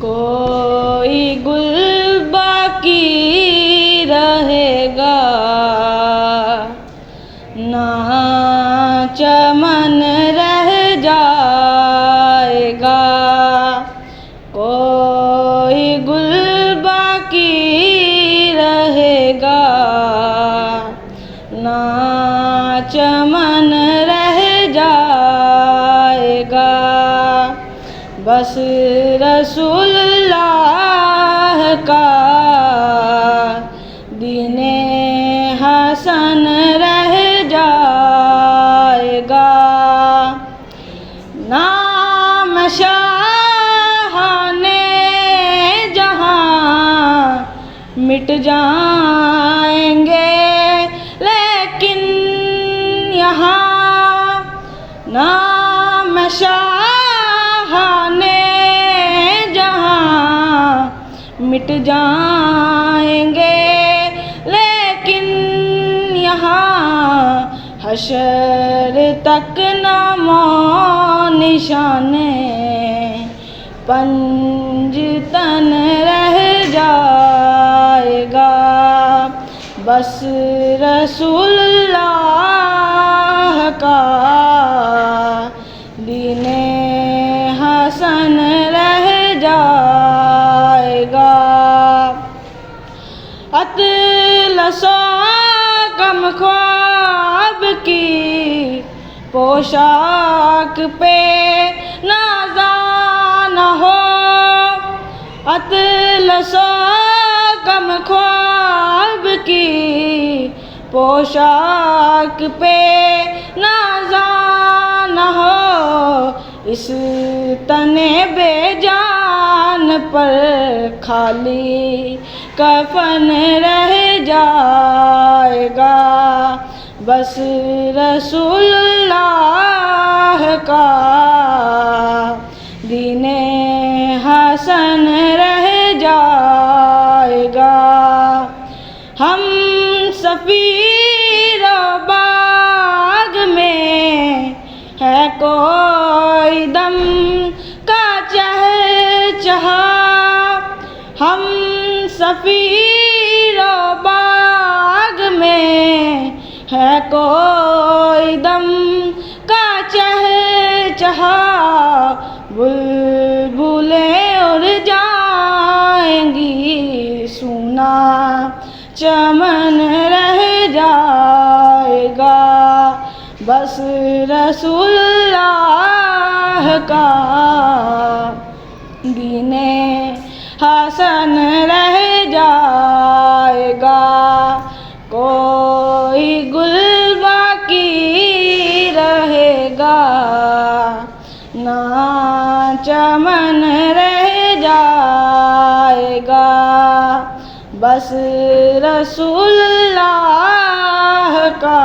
कोई गुल बाकी रहेगा ना चमन रह जाएगा। कोई गुल बाकी रहेगा ना चमन रह जाएगा। बस रसूलुल्लाह का दीने हसन रह जाएगा। नाम शाहाने जहाँ मिट जाएंगे, लेकिन यहाँ नाम शाहाने जहाँ मिट जाएंगे, लेकिन यहाँ हशर तक नामो निशाने पंजतन रह जाएगा। बस रसूलुल्लाह का दीने हसन रह जाएगा। अतलसो गम ख्वाब की पोशाक पे नाज़ा न हो। अतलसो गम ख्वाब की पोशाक पे नाज़ा न हो। इस तने बेजान पर खाली कफन रह जाएगा। बस रसूलुल्लाह का दीने हसन रह जाएगा। हम सफीरो बाग में है कोई दम का चहचहा। हम सफीरो बाग में है कोई दम का चहचहा। बुलबुलें उड़ जाएंगी, सूना चमन रह जाएगा। बस रसूलुल्लाह का दीने हसन रह जाएगा। कोई गुल बाकी रहेगा ना चमन रह जाएगा। बस रसूलुल्लाह का